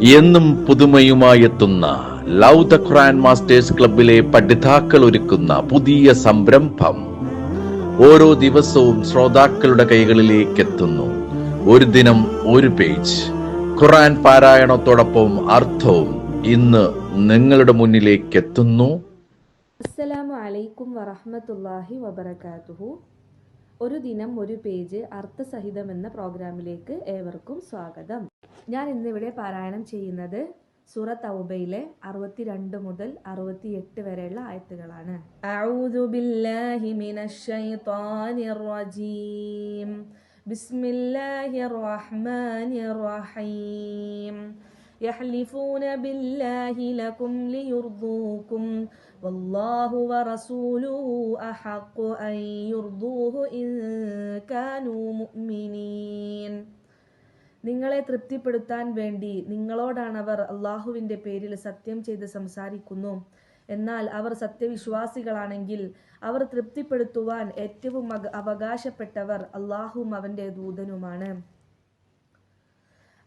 എന്നും പുതുമയുമായെത്തുന്ന love the Quran masters ക്ലബിലെ പഠിതാക്കൾ ഒരുക്കുന്ന പുതിയ സംരംഭം ഓരോ ദിവസവും ശ്രോതാക്കളുടെ കൈകളിലേക്ക് എത്തുന്നു. ഒരു ദിനം ഒരു പേജ് ഖുർആൻ പാരായണത്തോടൊപ്പം അർത്ഥവും ഇന്ന് നിങ്ങളുടെ മുന്നിലേക്ക് എത്തുന്നു. അസ്സലാമു അലൈക്കും വറഹ്മത്തുള്ളാഹി വബറകാതുഹു. ഒരു ദിനം ഒരു പേജ് അർത്ഥസഹിതം എന്ന പ്രോഗ്രാമിലേക്ക് ഏവർക്കും സ്വാഗതം. ഞാൻ ഇന്നിവിടെ പാരായണം ചെയ്യുന്നത് സൂറത്ത് തൗബയിലെ 62 മുതൽ 68 വരെയുള്ള ആയത്തുകളാണ്. അഊദു ബില്ലാഹി മിനശ് ശൈത്വാനിർ റജീം. ബിസ്മില്ലാഹിർ റഹ്മാനിർ റഹീം. يحلفون بالله لكم ليرضوكم والله ورسوله أحق أن يرضوه إن كانوا مؤمنين. നിങ്ങളെ തൃപ്തിപ്പെടുത്താൻ വേണ്ടി നിങ്ങളോടാണവർ അള്ളാഹുവിൻ്റെ പേരിൽ സത്യം ചെയ്ത് സംസാരിക്കുന്നു. എന്നാൽ അവർ സത്യവിശ്വാസികളാണെങ്കിൽ അവർ തൃപ്തിപ്പെടുത്തുവാൻ ഏറ്റവും അവകാശപ്പെട്ടവർ അള്ളാഹുവും അവൻ്റെ ദൂതനുമാണ്.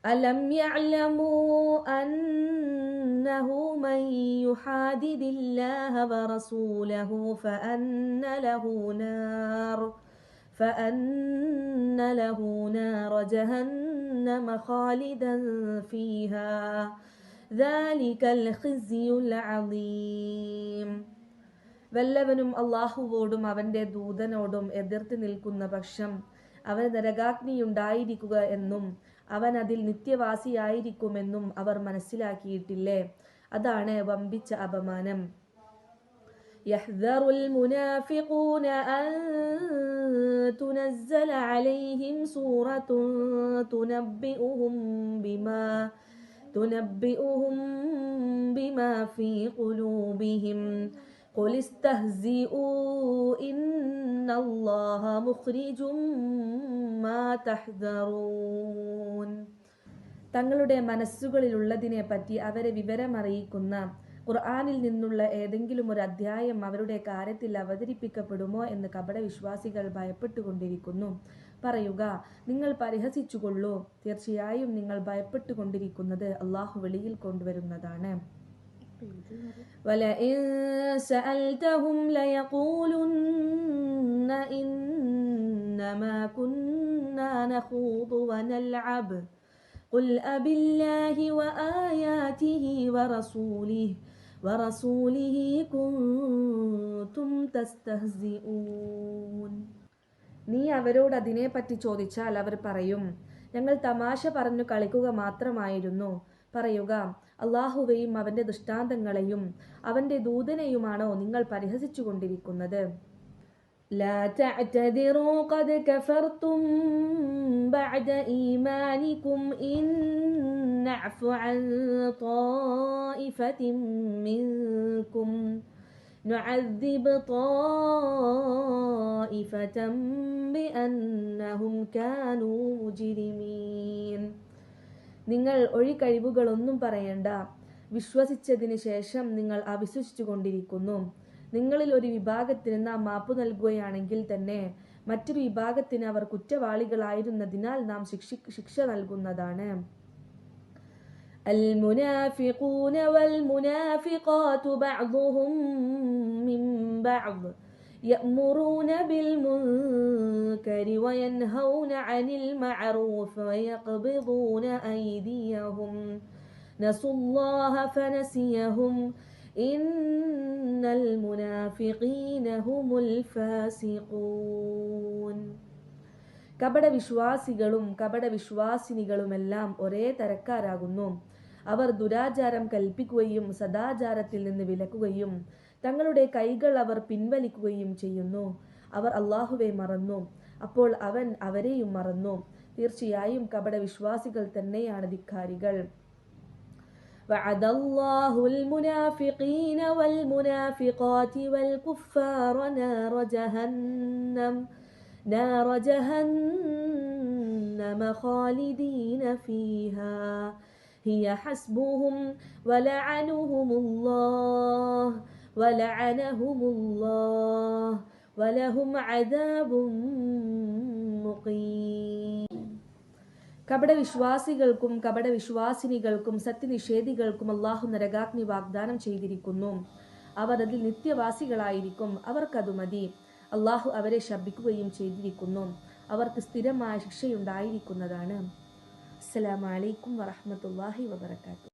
ألم يعلموا أنه من يحادد الله ورسوله فأن له نار جهنم خالدا فيها ذلك الخزي العظيم. വല്ലവനും അള്ളാഹുവോടും അവൻ്റെ ദൂതനോടും എതിർത്ത് നിൽക്കുന്ന പക്ഷം അവന് നരകാഗ്നിയുണ്ടായിരിക്കുക എന്നും അവൻ അതിൽ നിത്യവാസിയായിരിക്കുമെന്നും അവർ മനസ്സിലാക്കിയിട്ടില്ലേ? അതാണ് വമ്പിച്ച അപമാനം. يحذر المنافقون أن تنزل عليهم سورة تنبئهم بما في قلوبهم قل استهزئوا إن الله مخرج ما تحذرون. തങ്ങളുടെ മനസ്സുകളിലുള്ളതിനെ പറ്റി അവരെ വിവരമറിയിക്കുന്ന ഖുർആനിൽ നിന്നുള്ള ഏതെങ്കിലും ഒരു അധ്യായം അവരുടെ കാര്യത്തിൽ അവതരിപ്പിക്കപ്പെടുമോ എന്ന് കപടവിശ്വാസികൾ ഭയപ്പെട്ടുകൊണ്ടിരിക്കുന്നു. പറയുക, നിങ്ങൾ പരിഹസിച്ചുകൊള്ളൂ. തീർച്ചയായും നിങ്ങൾ ഭയപ്പെട്ടുകൊണ്ടിരിക്കുന്നത് അള്ളാഹു വെളിയിൽ കൊണ്ടുവരുന്നതാണ്. وَلَئِن سَأَلْتَهُمْ لَيَقُولُنَّ إِنَّمَا كُنَّا نَخُوضُ وَنَلْعَبُ قُلْ أَبِاللَّهِ وَآيَاتِهِ وَرَسُولِهِ كُنْتُمْ تَسْتَهْزِئُونَ. നീ അവരോട് അതിനെപ്പറ്റി ചോദിച്ചാൽ അവർ പറയും, ഞങ്ങൾ തമാശ പറഞ്ഞു കളിക്കുക മാത്രമായിരുന്നു. പറയുക, അള്ളാഹുവെയും അവൻ്റെ ദൃഷ്ടാന്തങ്ങളെയും അവൻ്റെ ദൂതനെയുമാണോ നിങ്ങൾ പരിഹസിച്ചു കൊണ്ടിരിക്കുന്നത്? لا تعتذروا قد كفرتم بعد إيمانكم إن نعف عن طائفة منكم نعذب طائفة بأنهم كانوا مجرمين. നിങ്ങൾ ഒഴികഴിവുകളൊന്നും പറയണ്ട. വിശ്വസിച്ചതിന് ശേഷം നിങ്ങൾ അവിശ്വസിച്ചു കൊണ്ടിരിക്കുന്നു. നിങ്ങളിൽ ഒരു വിഭാഗത്തിന് നാം മാപ്പു നൽകുകയാണെങ്കിൽ തന്നെ മറ്റൊരു വിഭാഗത്തിന് അവർ കുറ്റവാളികളായിരുന്നതിനാൽ നാം ശിക്ഷ നൽകുന്നതാണ്. المنافقون والمنافقات بعضهم من بعض يأمرون بالمنكر وينهون عن المعروف ويقبضون أيديهم نسوا الله فنسيهم إن المنافقين هم الفاسقون. കപടവിശ്വാസികളും കപടവിശ്വാസിനികളുമെല്ലാം ഒരേ തരക്കാരാകുന്നു. അവർ ദുരാചാരം കൽപ്പിക്കുകയും സദാചാരത്തിൽ നിന്ന് വിലക്കുകയും തങ്ങളുടെ കൈകൾ അവർ പിൻവലിക്കുകയും ചെയ്യുന്നു. അവർ അള്ളാഹുവെ മറന്നു, അപ്പോൾ അവൻ അവരെയും മറന്നു. തീർച്ചയായും കപടവിശ്വാസികൾ തന്നെയാണ് ധിക്കാരികൾ. وعد الله المنافقين والمنافقات والكفار نار جهنم خالدين فيها هي حسبهم ولعنهم الله ولهم عذاب مقيم. കപടവിശ്വാസികൾക്കും കപടവിശ്വാസിനികൾക്കും സത്യനിഷേധികൾക്കും അള്ളാഹു നരകാഗ്നി വാഗ്ദാനം ചെയ്തിരിക്കുന്നു. അവർ അതിൽ നിത്യവാസികളായിരിക്കും. അവർക്കതു മതി. അള്ളാഹു അവരെ ശപിക്കുകയും ചെയ്തിരിക്കുന്നു. അവർക്ക് സ്ഥിരമായ ശിക്ഷയുണ്ടായിരിക്കുന്നതാണ്. അസ്സലാമു അലൈക്കും വറഹ്മത്തുള്ളാഹി വബറകാതുഹു.